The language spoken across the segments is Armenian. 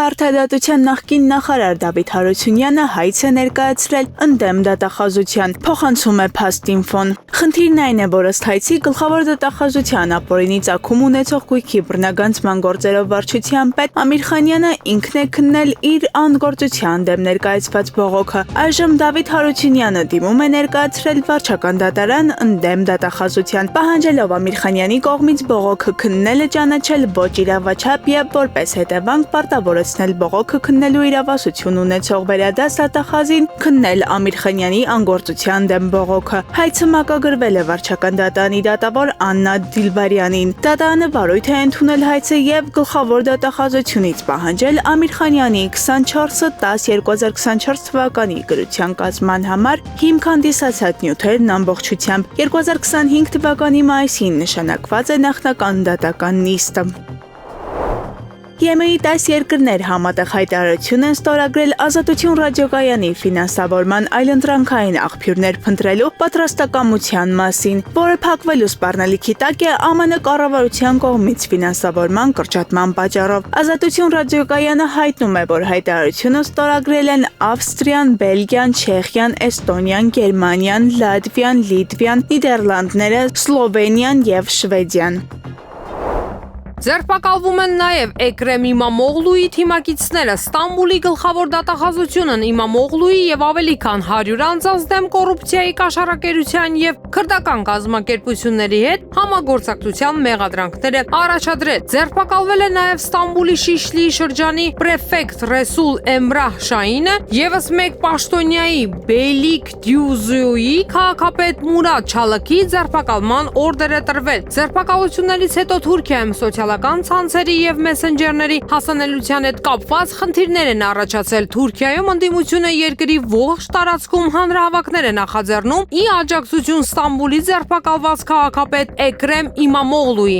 Արդարադատության նախկին նախարար Դավիթ Հարությունյանը հայց է ներկայացրել ընդդեմ դատախազության, փոխանցում է Փաստ-Ինֆոն։ Խնդիրն այն է, որ ըստ հայցի գլխավոր դատախազության ապօրինի ծագում ունեցող գույքի բռնագանձման գործերով վարչության պետ Ամիր Խանյանը ինքն է քննել իր անգործության դեմ ներկայացված բողոքը։ Այժմ Դավիթ Հարությունյանը դիմում է ներկայացրել վարչական դատարան ընդդեմ դատախազության, պահանջելով Ամիր Խանյանի կողմից բողոքը քննելը ճանաչել ոչ իրավաչափ եւ որպես հետևանք պարտավորեցնել բողոքը քննելու իրավասություն ունեցող վերադաս դատախազին քննել Ամիր Խանյանի անգործության դեմ բողոքը։ Հայցը մակագրվել է վարչական դատարանի դատավոր Աննա Դիլբարյանին։ Դատարանը վարույթ է ընդունել հայցը եւ գլխավոր դատախազությունից պահանջել Ամիր Խանյանի 24/10/2024 թվականի գրության կազմման համար հիմք հանդիսացած նյութերն ամբողջությամբ 2025 թվականի մայիսին նշանակված է նախնական դատական նիստը։ ԵՄ-ի 10 երկրներ համատեղ հայտարարություն են ստորագրել Ազատություն ռադիոկայանի ֆինանսավորման այլընտրանքային աղբյուրներ փնտրելու պատրաստակամության մասին, որը փակվելու սպառնալիքի տակ է ԱՄՆ կառավարության կողմից ֆինանսավորման կրճատման պատճառով։ Ազատություն ռադիոկայանը հայտնում է, որ հայտարարությունը ստորագրել են Ավստրիան, Բելգիան, Չեխիան, Էստոնիան, Գերմանիան, Լատվիան, Լիտվան, Նիդերլանդները, Սլովենիան եւ Շվեդիան։ Ձերբակալվում են նաև Էկրեմ Իմամօղլուի թիմակիցները։ Ստամբուլի գլխավոր դատախազությունն Իմամօղլուի եւ ավելի քան 100 անձանց դեմ կոռուպցիայի կաշառակերության եւ քրդական կազմակերպությունների հետ համագործակցության մեղադրանքներ է առաջադրել։ Ձերբակալվել է նաև Ստամբուլի Շիշլիի շրջանի պրեֆեկտ Ռեսուլ Էմրահ Շահինը, եւս մեկ պաշտոնյայի Բեյլիկ Դյուզուի քաղաքապետ Մուրադ Չալակի ձերբակալման օրդեր է տրվել։ Ձերբակալություններից հետո Թուրքիայում սոցիալական ցանցերի եւ մեսենջերների հասանելիության հետ կապված խնդիրներ են առաջացել։ Թուրքիայում ընդդիմությունը երկրի ողջ տարածքում հանրահավաքներ է նախաձեռնում ի աջակցություն Ստամբուլի ձերբակալված քաղաքապետ Էկրեմ Իմամօղլուի։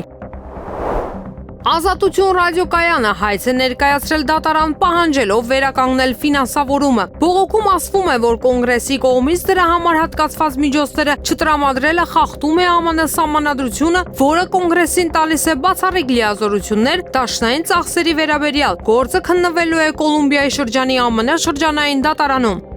Ազատություն ռադիոկայանը հայց է ներկայացրել դատարան պահանջելով վերականգնել ֆինանսավորումը։ Բողոքում ասվում է, որ կոնգրեսի կողմից դրա համար հատկացված միջոցները չտրամադրելը խախտում է ԱՄՆ սահմանադրությունը, որը կոնգրեսին տալիս է բացառիկ լիազորություններ դաշնային ծախսերի վերաբերյալ։ Գործը քննվելու է Կոլումբիայի շրջանի ԱՄՆ շրջանային դատարանում։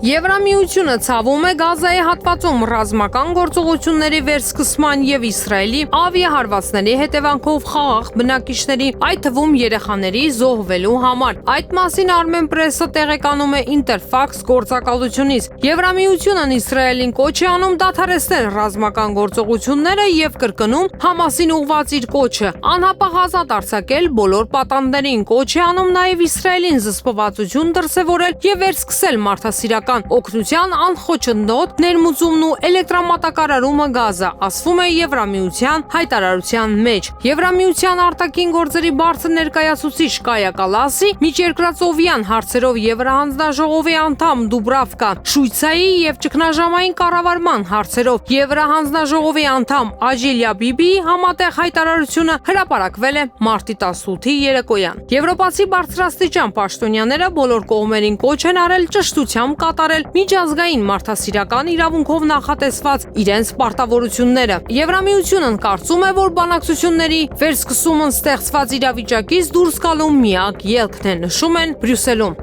Եվրամիությունը ցավում է Գազայի հատվածում ռազմական գործողությունների վերսկսման եւ Իսրայելի ավիահարվածների հետևանքով խաղաղ բնակիչների, այդ թվում երեխաների զոհվելու համար։ Այդ մասին Armen Press-ը տեղեկանում է Interfax գործակալությունից։ Եվրամիությունն Իսրայելին կոչ է անում դադարեցնել ռազմական գործողությունները եւ կրկնում Համասին ուղղված իր կոչը անհապաղ ազատ արձակել բոլոր պատանդներին։ Կոչ է անում նաեւ Իսրայելին զսպվածություն դրսեւորել եւ վերսկսել մարդասիրական օգնության անխոչնդոտ ներմուծումն ու էլեկտրամատակարարումը Գազա, ասվում է Եվրամիության հայտարարության մեջ։ Եվրամիության արտաքին գործերի բարձր ներկայացուցիչ Կայա Կալասի միջերկրածովյան հարցերով Եվրահանձնաժողովի անդամ Դուբրավկա Շույցայի եւ ճգնաժամային կառավարման հարցերով Եվրահանձնաժողովի անդամ Աջիլիա Բիբիի համատեղ հայտարարությունը հրապարակվել է մարտի 18-ի երեկոյան։ Եվրոպացի բարձրաստիճան պաշտոնյաները բոլոր կողմերին կոչ են արել ճշտությամբ կատարել միջազգային մարդասիրական իրավունքով նախատեսված իրենց պարտավորությունները։ Եվրամիությունն կարծում է, որ բանակցությունների վերսկսումն ստեղծված իրավիճակից դուրս գալու միակ ելքն է, նշում են Բրյուսելում։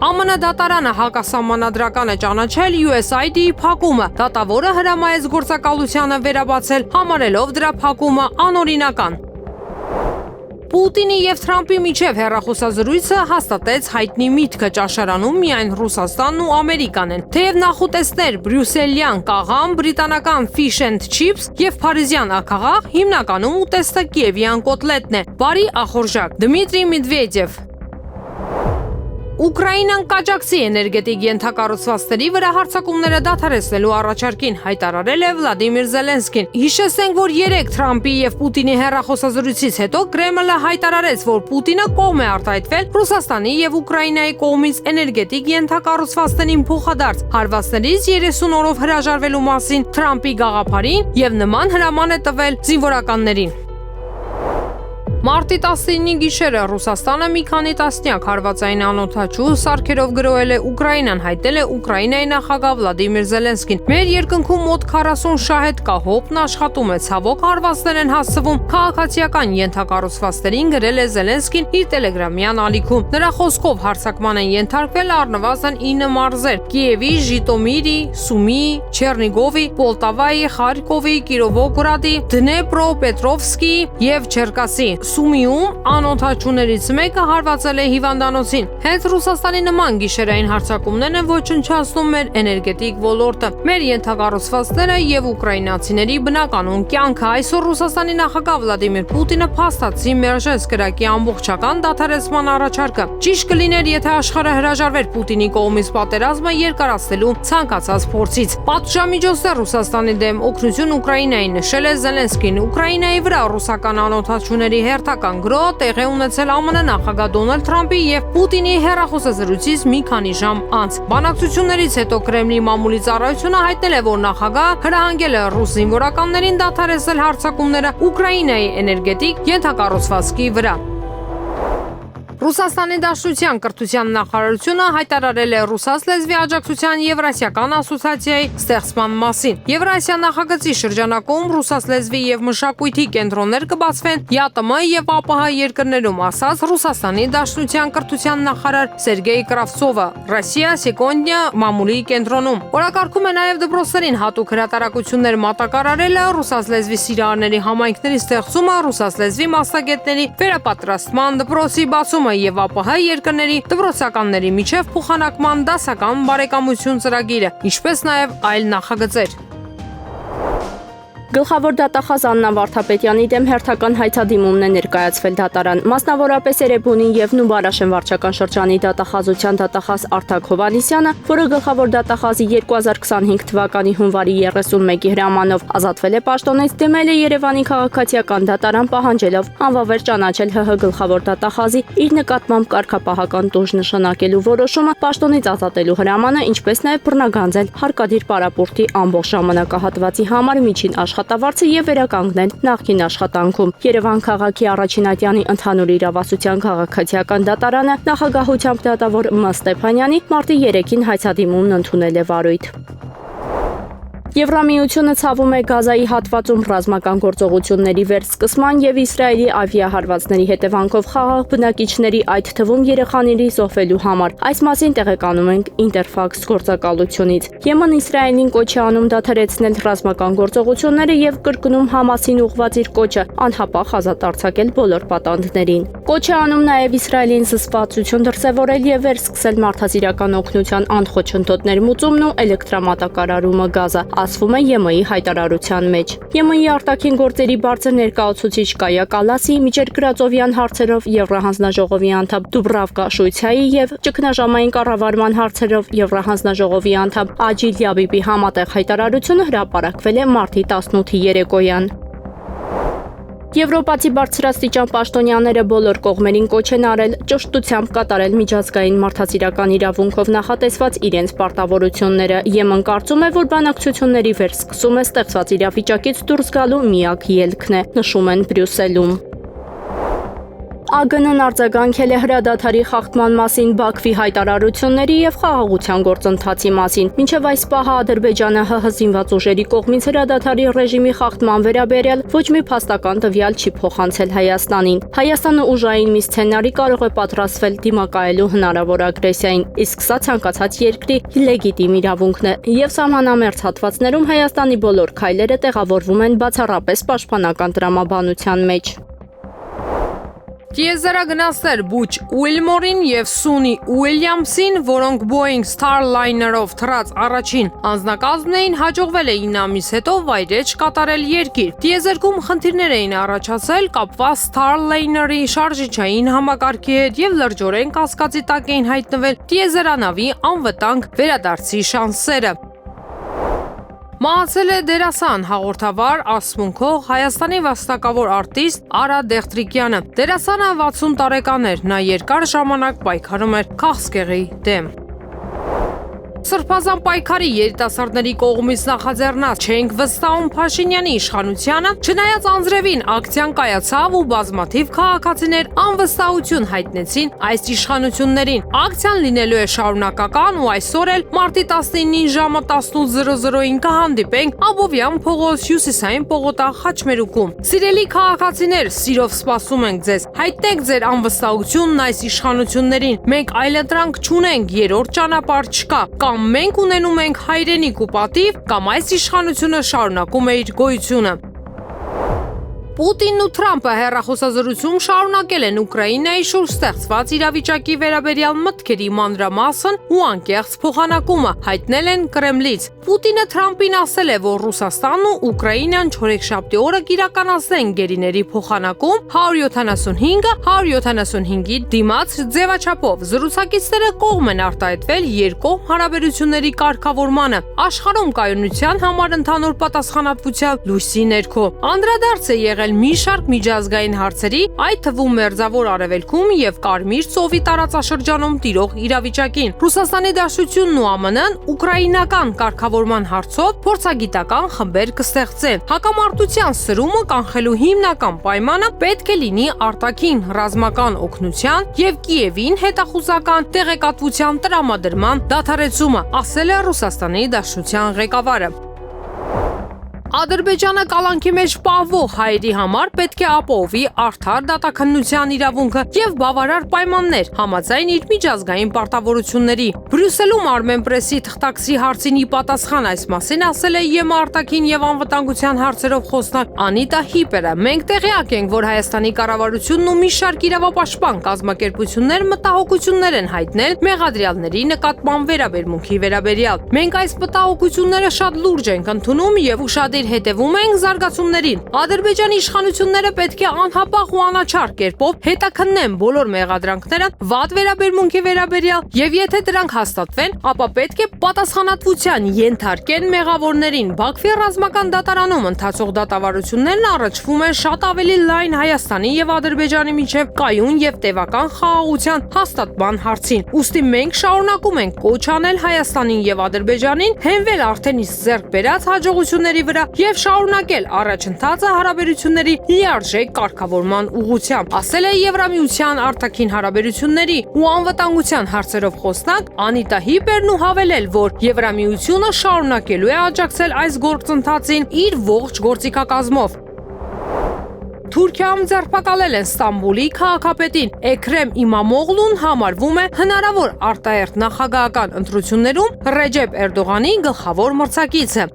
ԱՄՆ դատարանը հակասահմանադրական է ճանաչել USAID-ի փակումը։ Դատավորը հրամայեց գործակալությանը վերաբացել, համարելով դրա փակումը անօրինական։ Պուտինի եւ Թրամփի միջև հեռախոսազրույցը հաստատեց հայտնի միտքը ճաշարանում միայն Ռուսաստանն ու Ամերիկան են։ Թեև նախուտեստներ բրյուսելյան կաղամ, բրիտանական fish and chips եւ փարիզյան ակաղաղ, հիմնականում ուտեստը կիևյան կոտլետն է։ Բարի ախորժակ։ Դմիտրի Մեդվեդև։ Ուկրաինան կաջակցի էներգետիկ ենթակառուցվածքների վրա հարձակումները դադարեցնելու առաջարկին, հայտարարել է Վլադիմիր Զելենսկին։ Հիշեցնենք, որ երեկ Թրամփի եւ Պուտինի հեռախոսազրույցից հետո Կրեմլը հայտարարեց, որ Պուտինը կողմ է արտահայտվել Ռուսաստանի եւ Ուկրաինայի կողմից էներգետիկ ենթակառուցվածքներին փոխադարձ հարվածներից 30 օրով հրաժարվելու մասին Թրամփի գաղափարին եւ նման հրաման է տվել զինվորականներին։ Մարտի 19-ի գիշերը Ռուսաստանը մի քանի տասնյակ հարվածային անօդաչու սարքերով գրոհել է Ուկրաինան, հայտնել է Ուկրաինայի նախագահ Վլադիմիր Զելենսկին։ Մեր երկնքում մոտ 40 շահեդ կա, հոպն աշխատում է, ցավոք հարվածներ են հասցվում քաղաքացիական ենթակառուցվածքներին, գրել է Զելենսկին իր տելեգրամյան ալիքում։ Նրա խոսքով հարձակման են ենթարկվել առնվազն 9 մարզեր՝ Կիևի, Ժիտոմիրի, Սումիի, Չեռնիգովի, Պոլտավայի, Խարկովի, Կիրովոգրադի, Դնեպրոպետրովսկի եւ Չերկասի։ Սումիում անօդաչուներից մեկը հարվածել է հիվանդանոցին։ Հենց Ռուսաստանի նման գիշերային հարձակումներն են ոչնչացնում մեր էներգետիկ ոլորտը, մեր ենթակառուցվածքները եւ ուկրաինացիների բնականոն կյանքը։ Այսօր Ռուսաստանի նախագահ Վլադիմիր Պուտինը փաստացի մերժեց կրակի ամբողջական դադարեցման առաջարկը։ Ճիշտ կլիներ, եթե աշխարհը հրաժարվեր Պուտինի կողմից պատերազմը երկարացնելու ցանկացած փորձից։ Պատժամիջոցներ Ռուսաստանի դեմ օգնություն Ուկրաինային, նշել է Զելենսկին։ Ուկրաինայի վրա ռուսական անօդաչուների հերթական գրոհը տեղի ունեցել ԱՄՆ նախագահ Դոնալդ Թրամփի եւ Պուտինի հեռախոսազրույցից մի քանի ժամ անց։ Բանակցություններից հետո Կրեմլի մամուլի ծառայությունը հայտնել է, որ նախագահը հրահանգել է ռուս զինվորականներին դադարեցնել հարձակումները Ուկրաինայի էներգետիկ ենթակառուցվածքի վրա։ Ռուսաստանի Դաշնության կրթության նախարարությունը հայտարարել է ռուսաց լեզվի աջակցության Եվրասիական ասոցիացիայի ստեղծման մասին։ Եվրասիա նախագծի շրջանակում ռուսաց լեզվի եւ մշակույթի կենտրոններ կբացվեն ԵԱՏՄ եւ ԱՊՀ երկրներում, ասաց Ռուսաստանի Դաշնության կրթության նախարար Սերգեյ Կրավցովը Ռոսիա Սեկոնդնյա մամուլի կենտրոնում։ Օրակարգում է նաեւ դպրոցներին հատուկ հրատարակություններ մատակարարելը, ռուսաց լեզվի սիրահարների համայնքների ստեղծումը, ռուսաց լեզվի մասնագետների վերապատրաստման դպրոցի բացումը եւ ԱՊՀ երկրների դպրոցականների միջև փոխանակման դասական բարեկամություն ծրագիրը, ինչպես նաեւ այլ նախագծեր։ Գլխավոր դատախազ Աննա Վարդապետյանի դեմ հերթական հայցադիմումն է ներկայացվել դատարան։ Մասնավորապես Էրեբունի եւ Նուբարաշեն վարչական շրջանի դատախազության դատախազ Արթակ Հովհաննիսյանը, որը գլխավոր դատախազի 2025 թվականի հունվարի 31-ի հրամանով ազատվել է պաշտոնից, դիմել է Երևանի քաղաքացիական դատարան, պահանջելով անվավեր ճանաչել ՀՀ գլխավոր դատախազի իր նկատմամբ կարգապահական տուժ նշանակելու որոշումը, պաշտոնից ազատելու հրամանը, ինչպես նաեւ բռնագանձել Հարկադիր պարապուրտի ամբողջ ժամանակահատվածի համար միջին աշխատավարձը եւ վերականգնել նախկին աշխատանքում։ Երևան քաղաքի առաջին ատյանի ընդհանուր իրավասության քաղաքացիական դատարանը նախագահությամբ դատավոր Մ. Ստեփանյանի մարտի 3-ին հայցադիմումն ընդունել է վարույթ։ Եվրամիությունը ցավում է Գազայի հատվածում ռազմական գործողությունների վերսկսման եւ Իսրայելի ավիահարվածների հետևանքով խաղաղ բնակիչների, այդ թվում երեխաների զոհվելու համար։ Այս մասին տեղեկանում ենք Ինտերֆաքս գործակալությունից։ Եմեն Իսրայելին կոչ է անում դադարեցնել ռազմական գործողությունները եւ կրկնում Համասին ուղղված իր կոչը անհապաղ ազատ արձակել բոլոր պատանդներին։ Կոչ է անում նաեւ Իսրայելին զսպվածություն դրսեւորել եւ վերսկսել մարդասիրական օգնության անխոչընդոտներ մուծումն ու էլեկտրամատակարարումը Գազա, ասվում է ԵՄ-ի հայտարարության մեջ։ ԵՄ-ի արտաքին գործերի բարձր ներկայացուցիչ Կայա Կալասի միջերկրածովյան հարցերով Եվրահանձնաժողովի անդամ Դուբրավկա Շույցայի եւ ճգնաժամային կառավարման հարցերով Եվրահանձնաժողովի անդամ Աջիլ Յաբիբի համատեղ հայտարարությունը հրապարակվել է մարտի 18-ի երեկոյան։ Եվրոպացի բարձրաստիճան պաշտոնյաները բոլոր կողմերին կոչ են արել ճշտությամբ կատարել միջազգային մարդասիրական իրավունքով նախատեսված իրենց պարտավորությունները։ ԵՄ-ն կարծում է, որ բանակցությունների վերսկսումը ստեղծված իրավիճակից դուրս գալու միակ ելքն է, նշում են Բրյուսելում։ ԱԳՆ-ն արձագանքել է հրադադարի խախտման մասին Բաքվի հայտարարությունների եւ խաղաղության գործընթացի մասին։ Մինչև այս պահը Ադրբեջանը ՀՀ զինված ուժերի կողմից հրադադարի ռեժիմի խախտման վերաբերյալ ոչ մի փաստական տվյալ չի փոխանցել Հայաստանին։ Հայաստանը ուժային մի սցենարի կարող է պատրաստվել դիմակայելու հնարավոր ագրեսիային, իսկ սա ցանկացած երկրի լեգիտիմ իրավունքն է։ Եվ սահմանամերձ հատվածներում Հայաստանի բոլոր քայլերը տեղավորվում են բացառապես պաշտպանական տրամաբանության մեջ։ Տիեզերագնացներ Բուչ Ուիլմորին եւ Սունի Ուիլյամսին, որոնք Boeing Starliner-ով թռած առաջին անձնակազմն էին, հաջողվել է 9 ամիս հետո վայրէջք կատարել երկիր։ Տիեզերքում խնդիրներ էին առաջացել կապված Starliner-ի շարժիչային համակարգի հետ եւ լրջորեն կասկածի տակ էին հայտնվել տիեզերանավի անվտանգ վերադարձի շանսերը։ Մահացել է դերասան, հաղորդավար, ասմունքող, Հայաստանի վաստակավոր արտիստ Արա Դեղտրիկյանը։ Դերասանը 60 տարեկան էր, նա երկար ժամանակ պայքարում էր քաղցկեղի դեմ։ Սրբազան պայքարի երիտասարդների կողմից նախաձեռնած «Չենք վստահում Փաշինյանի իշխանությանը», չնայած անձրևին ակցիան կայացավ ու բազմաթիվ քաղաքացիներ անվստահություն հայտնեցին այս իշխանություններին։ Ակցիան լինելու է շարունակական ու այսօր էլ մարտի 19-ին ժամը 18:00-ին կհանդիպենք Աբովյան փողոց Հյուսիսային պողոտա Խաչմերուկում։ Սիրելի քաղաքացիներ, սիրով սպասում ենք ձեզ։ Հայտնեք ձեր անվստահությունն այս իշխանություններին։ Մենք այլընտրանք չունենք, երրորդ ճանապարհ չկա։ Կամ մենք ունենում ենք հայրենիք ու պատիվ, կամ այս իշխանությունը շարունակում է իր գոյությունը։ Պուտինն ու Թրամփը հեռախոսազրույցում շարունակել են Ուկրաինայի շուրջ ստեղծված իրավիճակի վերաբերյալ մտքերի մանրամասն ու անկեղծ փոխանակումը հայտնել են Կրեմլից։ Պուտինը Թրամփին ասել է, որ Ռուսաստանն ու Ուկրաինան չորեքշաբթի օրը կիրականացնեն գերիների փոխանակում 175-175-ի դիմաց ձևաչափով։ Զրուցակիցները կողմ են արտահայտվել երկկողմ հարաբերությունների կարգավորմանը, աշխարհում կայունության համար ընդհանուր պատասխանատվության լույսի ներքո։ Անդրադարձ է եղել մի շարք միջազգային հարցերի, այդ թվում Մերձավոր Արևելքում եւ Կարմիր ծովի տարածաշրջանում տիրող իրավիճակին։ Ռուսաստանի Դաշնությունն ու ԱՄՆ-ն ուկրաինական կարգավորման հարցով փորձագիտական խմբեր կստեղծեն։ Հակամարտության սրումը կանխելու հիմնական պայմանը պետք է լինի արտաքին ռազմական օգնության եւ Կիևին հետախուզական տեղեկատվության տրամադրման դադարեցումը, ասել է Ռուսաստանի Դաշնության ղեկավարը։ Ադրբեջանը կալանքի մեջ պահվող հայերի համար պետք է ապահովի արդար դատաքննության իրավունքը եւ բավարար պայմաններ համաձայն իր միջազգային պարտավորությունների։ Բրյուսելում Armenpress-ի թղթակցի հարցին ի պատասխան այս մասին ասել է ԵՄ արտաքին եւ անվտանգության հարցերով խոսնակ Անիտա Հիպերը։ Մենք տեղյակ ենք, որ Հայաստանի կառավարությունն ու մի շարք իրավապաշտպան կազմակերպություններ մտահոգություններ են հայտնել մեղադրյալների նկատմամբ վերաբերմունքի վերաբերյալ։ Մենք այս մտահոգությունները շատ լուրջ ենք ընդունում եւ ուշադիր հետևում ենք զարգացումներին։ Ադրբեջանի իշխանությունները պետք է անհապաղ ու անաչառ կերպով հետաքննեն բոլոր մեղադրանքները վատ վերաբերմունքի վերաբերյալ եւ եթե դրանք հաստատվեն, ապա պետք է պատասխանատվության ենթարկեն մեղավորներին։ Բաքվի ռազմական դատարանում ընթացող դատավարություններն առաջվում են շատ ավելի լայն Հայաստանի եւ Ադրբեջանի միջև կայուն եւ տևական խաղաղության հաստատման հարցին։ Ուստի մենք շարունակում ենք կոչ անել Հայաստանին եւ Ադրբեջանին հենվել արդեն իսկ ձեռք բերած հաջողությունների վրա եւ շարունակել առաջընթացը հարաբերությունների լիարժեք կարգավորման ուղղությամբ, ասել է Եվրամիության արտաքին հարաբերությունների ու անվտանգության հարցերով խոսնակ Անիտա Հիպերն ու հավելել, որ Եվրամիությունը շարունակելու է աջակցել այս գործընթացին իր ողջ գործիքակազմով։ Թուրքիայում ձերբակալել են Ստամբուլի քաղաքապետին։ Էքրեմ Իմամօղլուն համարվում է հնարավոր արտահերթ նախագահական ընտրություններում Ռեջեփ Էրդողանի գլխավոր մրցակիցը։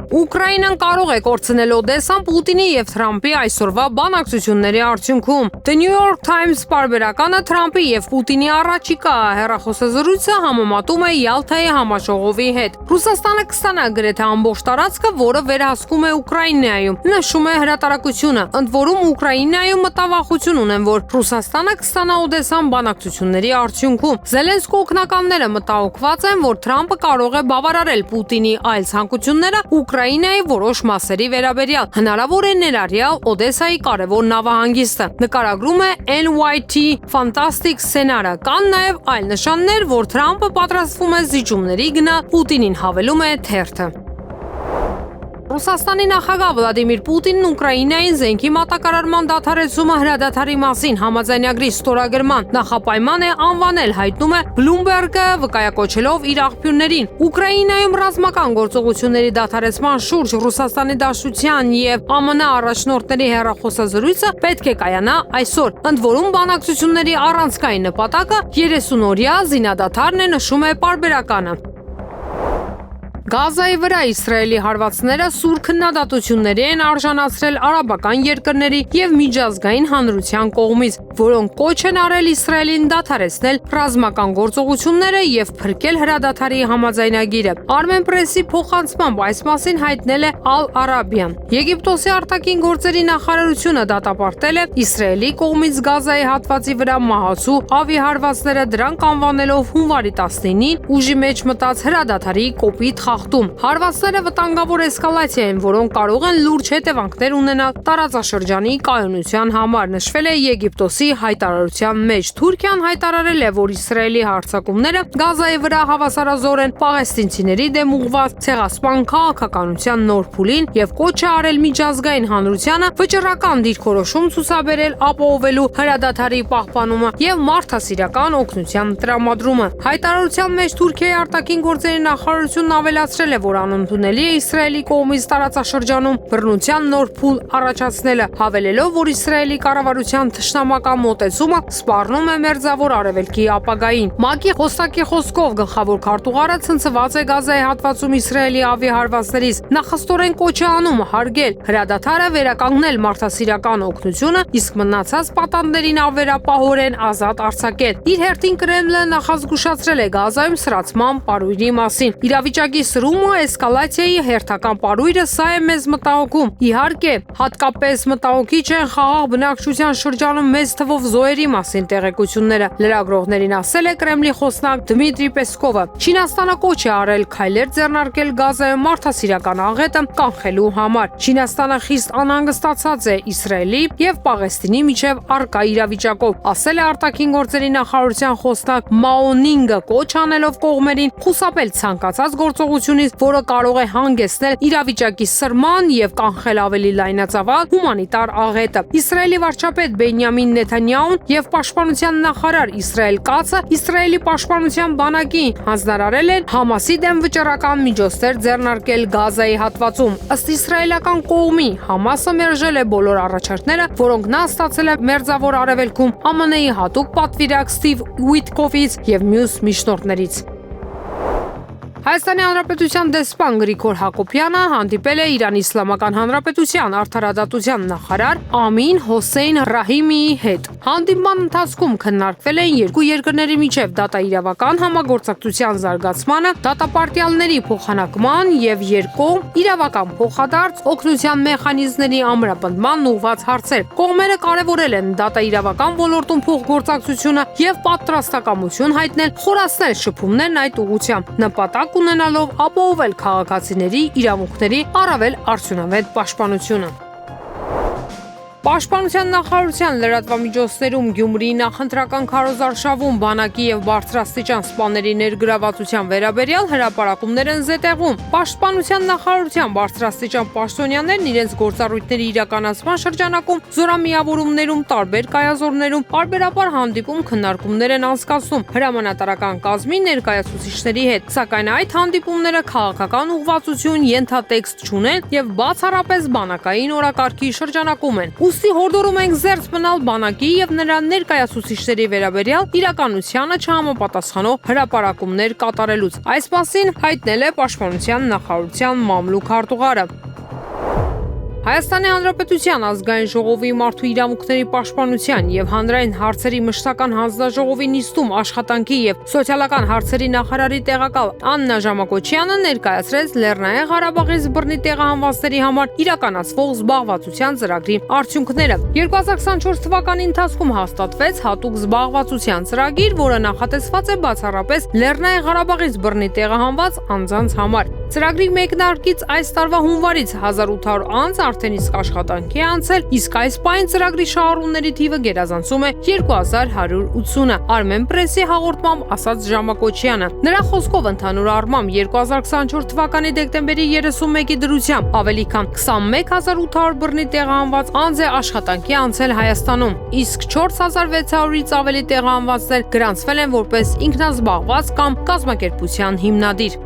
Ուկրաինան կարող է կորցնել Օդեսան Պուտինի եւ Թրամփի այսօրվա բանակցությունների արդյունքում։ The New York Times պարբերականը Թրամփի եւ Պուտինի առաջիկա հեռախոսազրույցը համեմատում է Յալթայի համաժողովի հետ։ Ռուսաստանը կստանա գրեթե ամբողջ տարածքը, որը վերահսկում է Ուկրաինայում, նշում է հրատարակությունը։ Ընդ որում Ուկրաինայում մտավախություն ունեն, որ Ռուսաստանը կստանա Օդեսան բանակցությունների արդյունքում։ Զելենսկու օգնականները մտահոգված են, որ Թրամփը կարող է բավարարել Պուտինի այլ ցանկությունները Ուկրաինայի որոշ մասերի վերաբերյալ, հնարավոր է ներառյալ Օդեսայի կարևոր նավահանգիստը։ Նկարագրում է NYT Fantastic սցենարը։ Կան նաև այլ նշաններ, որ Թրամփը պատրաստվում է զիջումների գնալ, Պուտինին հավելում է թերթը։ Ռուսաստանի նախագահ Վլադիմիր Պուտինն Ուկրաինային զենքի մատակարարման դադարեցումը հրադադարի մասին համաձայնագրի ստորագրման նախապայման է անվանել, հայտնում է Bloomberg-ը վկայակոչելով իր աղբյուրներին։ Ուկրաինայում ռազմական գործողությունների դադարեցման շուրջ Ռուսաստանի Դաշնության եւ ԱՄՆ առաջնորդների հեռախոսազրույցը պետք է կայանա այսօր։ Ընդ որում բանակցությունների առանցքային նպատակը 30-օրյա զինադադարն է, նշում է պարբերականը։ Գազայի վրա Իսրայելի հարվածները սուր քննադատությունների են արժանացրել արաբական երկրների եւ միջազգային հանրության կողմից, որոնք կոչ են արել Իսրայելին դադարեցնել ռազմական գործողությունները եւ փրկել հրադադարի համաձայնագիրը։ Armenpress-ի փոխանցմամբ այս մասին հայտնել է Al-Arabian։ Եգիպտոսի արտաքին գործերի նախարարությունը դատապարտել է Իսրայելի կողմից Գազայի հատվածի վրա մահացու ավիահարվածները, դրանք անվանելով հունվարի 19-ին ուժի մեջ մտած հրադադարի կոպիտ խախտում։ Հարվածները վտանգավոր էսկալացիա են, որոնք կարող են լուրջ հետևանքներ ունենալ տարածաշրջանի կայունության համար, նշվել է Եգիպտոսի հայտարարության մեջ։ Թուրքիան հայտարարել է, որ Իսրայելի հարձակումները Գազայի վրա հավասարազոր են պաղեստինցիների դեմ ուղղված ցեղասպան քաղաքականության նոր փուլին եւ կոչ է արել միջազգային հանրությանը վճռական դիրքորոշում ցուցաբերել ապահովելու հրադադարի պահպանումը եւ մարդասիրական օգնության տրամադրումը։ Հայտարարության մեջ Թուրքիայի արտաքին գործերի նախարարությունն ավելացրել է, որ անընդունելի է Իսրայելի կողմից տարածաշրջանում բռնության նոր փուլ առաջացնելը, հավելելով, որ Իսրայելի կառավարության թշնամական մոտեցումը սպառնում է մերձավոր արևելքի ապագային։ ՄԱԿ-ի խոսնակի խոսքով գլխավոր քարտուղարը ցնցված է Գազայի հատվածում Իսրայելի ավիահարվածներից, նախստորեն կոչ է անում հարգել հրադադարը, վերականգնել մարդասիրական օգնությունը, իսկ մնացած պատանդներին ավերապահորեն ազատ արձակել։ Իր հերթին Կրեմլը նախազգուշացրել է Գազայում սրացման պարույրի մասին։ Իրավիճակի սրումը, էսկալացիայի հերթական պարույրը սա է մեզ մտահոգում։ Իհարկե, հատկապես մտահոգիչ են խաղաղ բնակչության շրջանում մեծ թվով զոհերի մասին տեղեկությունները, լրագրողներին ասել է Կրեմլի խոսնակ Դմիտրի Պեսկովը։ Չինաստանը կոչ է արել քայլեր ձեռնարկել Գազայում մարդասիրական աղետը կանխելու համար։ Չինաստանը խիստ անհանգստացած է Իսրայելի եւ Պաղեստինի միջև առկա իրավիճակով, ասել է արտաքին գործերի նախարարության խոսնակ Մաո Նինգը, կոչ անելով կողմերին խուսափել ցանկացած գործողությունից, որը կարող է հանգեցնել իրավիճակի սրման եւ կանխել ավելի լայնածավալ հումանիտար աղետը։ Իսրայելի վարչապետ Բենյամին Նեթանյահուն եւ պաշտպանության նախարար Իսրայել Կացը Իսրայելի պաշտպանության բանակին հանձնարարել են Համասի դեմ վճռական միջոցներ ձեռնարկել Գազայի հատվածում։ Ըստ իսրայելական կողմի, Համասը մերժել է բոլոր առաջարկները, որոնք նա ստացել է Մերձավոր Արևելքում ԱՄՆ-ի հատուկ պատվիրակ Ստիվ Ուիտկոֆից եւ մյուս միջնորդներից։ Հայաստանի Հանրապետության դեսպան Գրիգոր Հակոբյանը հանդիպել է Իրանի Իսլամական Հանրապետության արդարադատության նախարար Ամին Հոսեյն Ռահիմիի հետ։ Հանդիպման ընթացքում քննարկվել են երկու երկրների միջև դատաիրավական համագործակցության զարգացմանը, դատապարտյալների փոխանակման եւ երկկողմ իրավական փոխադարձ օգնության մեխանիզմների ամրապնդման ուղղված հարցեր։ Կողմերը կարևորել են դատաիրավական ոլորտում փոխգործակցությունը եւ պատրաստակամություն հայտնել խորացնել շփումներն այդ ուղղությամբ, նպատակ ունենալով ապահովել քաղաքացիների իրավունքների առավել արդյունավետ պաշտպանությունը։ Պաշտպանության նախարարության լրատվամիջոցներում Գյումրիի նախընտրական քարոզարշավում բանակի եւ բարձրաստիճան սպաների ներգրավվածության վերաբերյալ հրապարակումներ են զետեղում։ Պաշտպանության նախարարության բարձրաստիճան պաշտոնյաներն իրենց գործառույթների իրականացման շրջանակում զորամիավորումներում, տարբեր կայազորներում պարբերաբար հանդիպում քննարկումներ են անցկացնում հրամանատարական կազմի ներկայացուցիչների հետ, սակայն այդ հանդիպումները քաղաքական ուղղվածություն ենթատեքստ չունեն եւ բացառապես բանակային օրակարգի շրջանակում են։ Ուստի հորդորում ենք զերծ մնալ բանակի եւ նրա ներկայացուցիչների վերաբերյալ իրականությանը չհամապատասխանող հրապարակումներ կատարելուց։ Այս մասին հայտնել է Պաշտպանության նախարարության մամլուք քարտուղարը։ Հայաստանի Հանրապետության ազգային ժողովի մարդու իրավունքների պաշտպանության եւ հանրային հարցերի մշտական հանձնաժողովի նիստում աշխատանքի եւ սոցիալական հարցերի նախարարի տեղակալ Աննա Ժամակոչյանը ներկայացրեց Լեռնային Ղարաբաղից բռնի տեղահանվածների համար իրականացվող զբաղվածության ծրագրի արդյունքները։ 2024 թվականի ընթացքում հաստատվեց հատուկ զբաղվածության ծրագիր, որը նախատեսված է բացառապես Լեռնային Ղարաբաղից բռնի տեղահանված անձանց համար։ Ծրագրի մեկնարկից այս տարվա հունվարից 1800 անձ արդեն իսկ աշխատանքի է անցել, իսկ այս պահին ծրագրի շահառուների թիվը գերազանցում է 2180-ը։ Armenpress-ի հաղորդմամբ ասաց Ժամակոչյանը։ Նրա խոսքով ընդհանուր առմամբ 2024 թվականի դեկտեմբերի 31-ի դրությամբ ավելի քան 21800 բռնի տեղահանված անձ է աշխատանքի անցել Հայաստանում, իսկ 4600-ից ավելի տեղահանվածներ գրանցվել են որպես ինքնազբաղված կամ կազմակերպության հիմնադիր։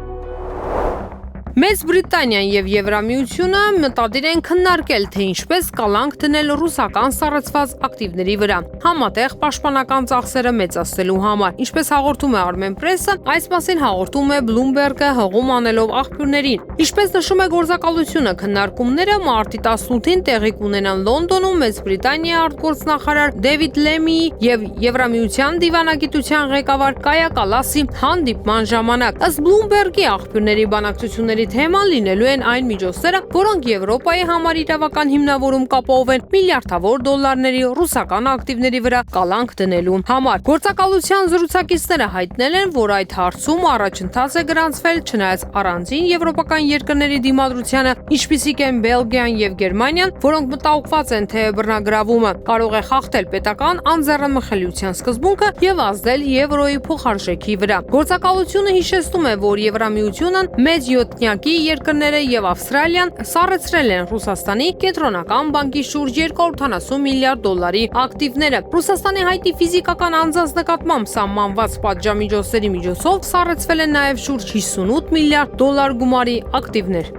Մեծ Բրիտանիան եւ Եվրամիությունը մտադիր են քննարկել, թե ինչպես կալանք դնել ռուսական սառեցված ակտիվների վրա, համատեղ պաշտպանական ծախսերը մեծացնելու համար։ Ինչպես հաղորդում է Armenpress-ը, այս մասին հաղորդում է Bloomberg-ը հողում անելով աղբյուրներին։ Ինչպես նշում է գործակալությունը, քննարկումները մարտի 18-ին տեղի կունենան Լոնդոնում Մեծ Բրիտանիայի արտգործնախարար Դեվիդ Լեմիի եւ Եվրամիության դիվանագիտության ղեկավար Կայա Կալասի հանդիպման ժամանակ։ Ըստ Bloomberg-ի աղբյուրների բանակցությունների Հաղորդաշարի թեման լինելու են այն միջոցները, որոնք Եվրոպայի համար իրավական հիմնավորում կապահովեն միլիարդավոր դոլարների ռուսական ակտիվների վրա կալանք դնելու համար։ Գործակալության զրուցակիցները հայտնել են, որ այդ հարցում առաջընթաց է գրանցվել չնայած առանձին եվրոպական երկրների դիմադրությանը, ինչպիսիք են Բելգիան եւ Գերմանիան, որոնք մտահոգված են, թե բռնագրավումը կարող է խախտել պետական անձեռնմխելիության սկզբունքը եւ ազդել եվրոյի փոխարժեքի վրա։ Գործակալությունը հիշեցնում է, որ Եվրամիությունն մեծ յոթնյակի երկրները եւ Ավստրալիան սառեցրել են Ռուսաստանի կենտրոնական բանկի շուրջ 270 միլիարդ դոլարի ակտիվները։ Ռուսաստանի հայտնի ֆիզիկական անձանց նկատմամբ սահմանված պատժամիջոցների միջոցով սառեցվել են նաեւ շուրջ 58 միլիարդ դոլար գումարի ակտիվներ։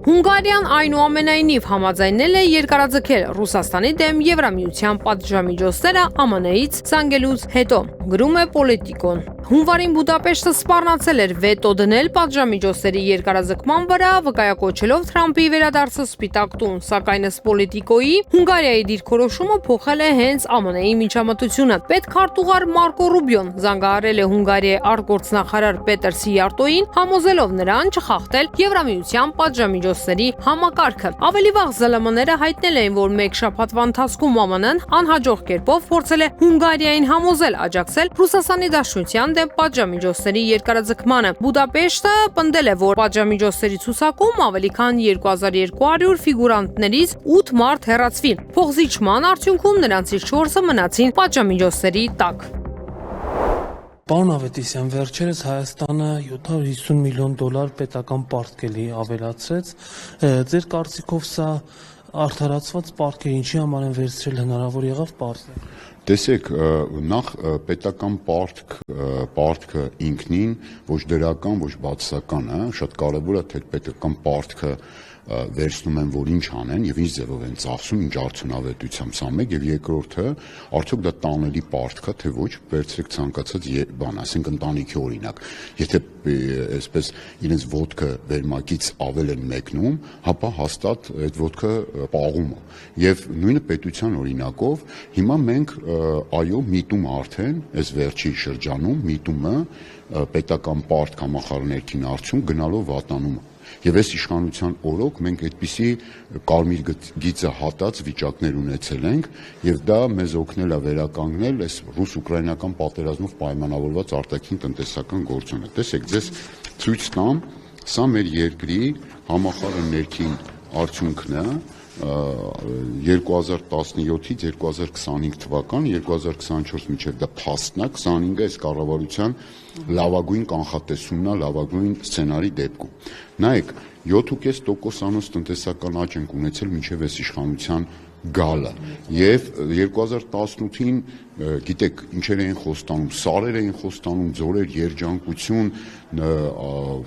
Հունգարիան այնուամենայնիվ համաձայնել է երկարաձգել Ռուսաստանի դեմ Եվրամիության պատժամիջոցները ԱՄՆ-ից ցանկելուց հետո, գրում է Պոլիտիկոն։ Հունվարին Բուդապեշտը սպառնացել էր վետո դնել պատժամիջոցների երկարաձգման վրա, վկայակոչելով Թրամփի վերադարձը Սպիտակ տուն, սակայն ըստ Պոլիտիկոյի Հունգարիայի դիրքորոշումը փոխել է հենց ԱՄՆ-ի միջամտությունը։ Պետքարտուղար Մարկո Ռուբիոն զանգահարել է Հունգարիայի արտգործնախարար Պետեր Սիարտոյին, համոզելով նրան չխախտել Եվրամիության պատժամիջոցների համակարգը։ Ավելի վաղ ԶԼՄ-ները հայտնել էին, որ մեկ շաբաթվա ընթացքում ԱՄՆ-ն անհաջող կերպով փորձել է Հունգարիային համոզել աջակցել Ռուսաստանի Դաշնության դեմ պատժամիջոցների երկարաձգմանը։ Բուդապեշտը պնդել է, որ պատժամիջոցների ցուցակում ավելի քան 2200 ֆիգուրանտներից 8 մարդ հեռացվի։ Փոխզիջման արդյունքում նրանցից 4-ը մնացին պատժամիջոցների տակ։ Պարոն Ավետիսյան, վերջերս Հայաստանը 750 միլիոն դոլար պետական պարտքելի ավելացրեց։ Ձեր կարծիքով սա արդարացված պարտք է, ինչի համար են վերցրել, հնարավոր եղավ պարտել։ Տեսեք, նախ պետական պարտքը ինքնին ոչ դրական, ոչ բացասական է, շատ կարևոր է, թե պետական պարտքը վերցնում են, որ ինչ անեն եւ ինչ ձևով են ծախսում, ինչ արդյունավետությամբ, սա մեկ, եւ երկրորդը, արդյոք դա տանելի պարտք է, թե ոչ, վերցրեք ցանկացած բան, ասենք ընտանիքի օրինակ, եթե այսպես իրենց ոտքը վերմակից ավել են մեկնում, հապա հաստատ այդ ոտքը պաղում է։ Եվ նույնը պետության օրինակով, հիմա մենք այո, միտում արդեն, այս վերջի շրջանում միտումը պետական պարտք համախառներքին արդյունք գնալով վատանում է։ Եվ այս իշխանության օրոք մենք այդպիսի կարմիր գիծը հատած վիճակներ ունեցել ենք եւ դա մեզ օգնել է վերականգնել այս ռուս-ուկրաինական պատերազմով պայմանավորված արտաքին տնտեսական գործոնը։ Տեսեք, ձեզ ցույց տամ, սա մեր երկրի համախառն ներքին արդյունքն է 2017-ից 2025 թվական, 2024 մինչև դա փաստն է, 25-ը այս կառավարության լավագույն կանխատեսումն է, լավագույն սցենարի դեպքում։ Նայեք, 7.5%-անոց տնտեսական աճ ենք ունեցել մինչև այս իշխանության գալը եւ 2018-ին գիտեք ինչեր էին խոստանում, սարեր էին խոստանում, ձորեր, երջանկություն,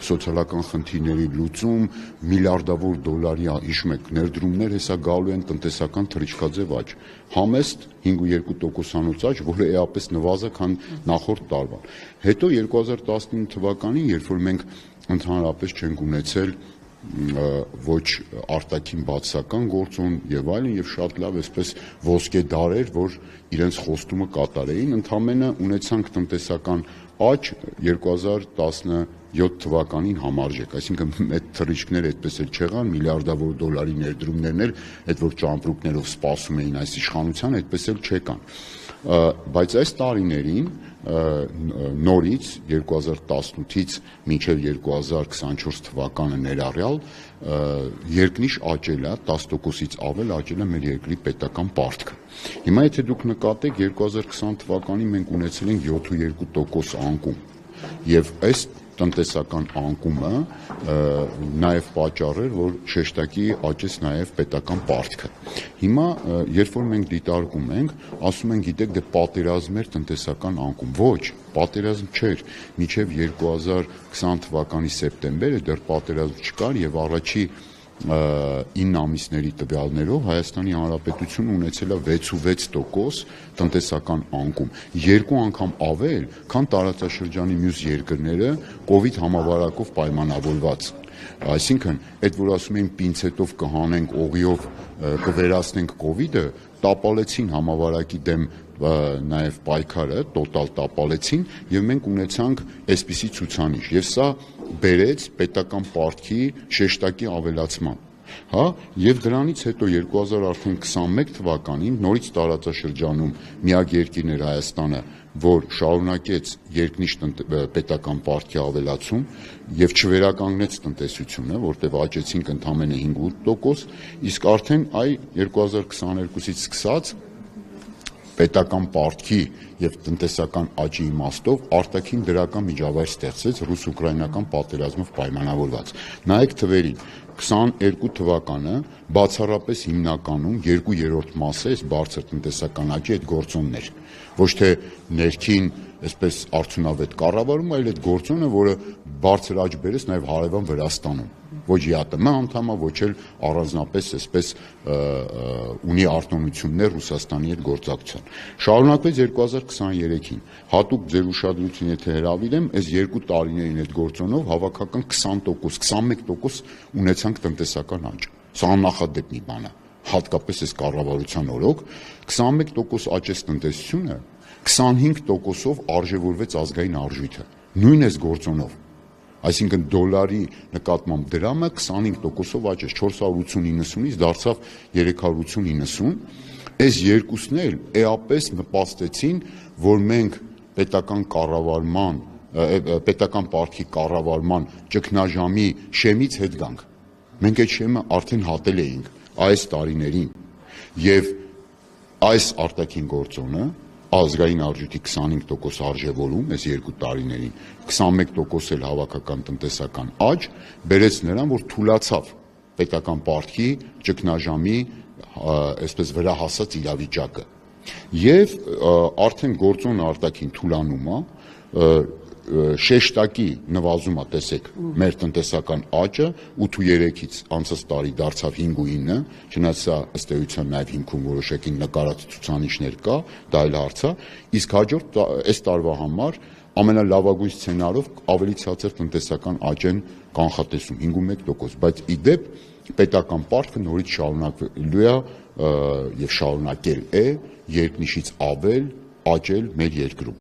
սոցիալական խնդիրների լուծում, միլիարդավոր դոլարի հիշում եք ներդրումներ, հեսա գալու են տնտեսական թռիչքաձև աճ, համեստ 5.2%-անոց աճ, որը էապես նվազա, քան նախորդ տարվան։ Հետո 2019 թվականին, երբ որ մենք ընդհանրապես չենք ունեցել ոչ արտաքին բացական գործոն եւ այլն եւ շատ լավ այսպես ոսկե դարեր, որ իրենց խոստումը կատարեին, ընդամենը ունեցանք տնտեսական աճ 2017 թվականին համարժեք, այսինքն այդ թռիչքները այդպես էլ չեղան, միլիարդավոր դոլարի ներդրումներն էլ այդ որ ճամպրուկներով սպասում էին այս իշխանության, այդպես էլ չեկան։ Բայց այս տարիներին նորից 2018-ից մինչև 2024 թվականը ներառյալ երկնիշ աճել է 10%-ից ավել աճել է մեր երկրի պետական պարտքը։ Հիմա եթե դուք նկատեք 2020 թվականին մենք ունեցել ենք 7.2% անկում եւ այս տնտեսական անկումը նաև պատճառ էր, որ շեշտակի աճեց նաև պետական պարտքը։ Հիմա երբ որ մենք դիտարկում ենք, ասում ենք, գիտեք, դե պատերազմ էր տնտեսական անկում։ Ոչ, պատերազմ չէր։ Մինչև 2020 թվականի սեպտեմբերը դեռ պատերազմ չկար եւ առաջի 9 ամիսների տվյալներով Հայաստանի Հանրապետությունը ունեցել է 6.6% տնտեսական անկում, երկու անգամ ավել, քան տարածաշրջանի մյուս երկրները COVID համավարակով պայմանավորված։ Այսինքն, այդ որ ասում են պինցետով կհանենք, օղիով կվերացնենք COVID-ը, տապալեցին համավարակի դեմ նաև պայքարը տոտալ տապալեցին եւ մենք ունեցանք այսպիսի ցուցանիշ եւ սա բերեց պետական պարտքի շեշտակի ավելացման, հա, եւ դրանից հետո 2021 թվականին նորից տարածաշրջանում միակ երկիրն էր Հայաստանը, որ շարունակեց երկնիշ պետական պարտքի ավելացում եւ չվերականգնեց տնտեսությունը, որտեղ աճեցինք ընդամենը 5-8%, իսկ արդեն 2022-ից սկսած պետական պարտքի եւ տնտեսական աճի իմաստով արտաքին դրական միջավայր ստեղծեց ռուս-ուկրաինական պատերազմով պայմանավորված։ Նայեք թվերին, 22 թվականը բացառապես հիմնականում 2/3 մասը այս բարձր տնտեսական աճի այդ գործոնն էր, ոչ թե ներքին այսպես արդյունավետ կառավարում, այլ այդ գործոնը, որը բարձր աճ բերեց նաև հարևան Վրաստանում, ոչ ԵԱՏՄ անդամը, ոչ էլ առանձնապես այսպես ունի արտոնություններ Ռուսաստանի հետ գործակցության։ Շարունակվեց 2023-ին, հատուկ ձեր ուշադրություն եթե հրավիրեմ, այս 2 տարիներին այդ գործոնով հավաքական 20%, 21% ունեցանք տնտեսական աճ։ Սա աննախադեպ մի բան է, հատկապես այս կառավարության օրոք 21% աճեց տնտեսությունը, 25%-ով արժևորվեց ազգային արժույթը, նույն այս գործոնով։ Այսինքն դոլարի նկատմամբ դրամը 25%-ով աճեց, 480-90-ից դարձավ 380-90։ Այս երկուսն էլ էապես նպաստեցին, որ մենք պետական կառավարման, պետական պարտքի կառավարման ճգնաժամի շեմից հետ գանք։ Մենք այդ շեմը արդեն հատել էինք այս տարիներին եւ այս արտաքին գործոնը ազգային արժույթի 25% արժևորում այս 2 տարիներին, 21% էլ հավաքական տնտեսական աճ բերեց նրան, որ թուլացավ պետական պարտքի ճգնաժամի այսպես վրա հասած իրավիճակը։ Եվ արդեն գործոնը արտաքին թուլանումը շեշտակի նվազումը, տեսեք, մեր տնտեսական աճը 8.3-ից անցած տարի դարձավ 5.9, չնայած սա ըստ էության նաև հիմքում որոշակի նկարած ցուցանիշներ կա, դա այլ հարց է, իսկ հաջորդ այս տարվա համար ամենալավագույն սցենարով ավելի ցածր տնտեսական աճ են կանխատեսում 5.1%, բայց ի դեպ պետական պարտքը նորից շարունակվելու է եւ շարունակել է երկնիշից ավել աճել մեր երկրում։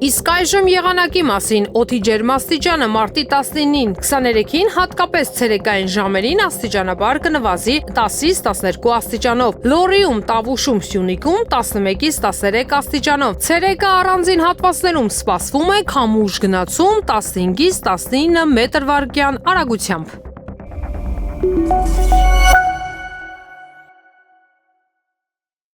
Իսկ այժմ եղանակի մասին օդի ջերմաստիճանը մարտի 19-ին 23-ին հատկապես ցերեկային ժամերին աստիճանաբար կնվազի 10-ից 12 աստիճանով, Լոռիում, Տավուշում, Սյունիքում 11-ից 13 աստիճանով, ցերեկը առանձին հատվածներում սպասվում է քամուշ գնացում 15-ից 19 մետր/վայրկյան արագությամբ։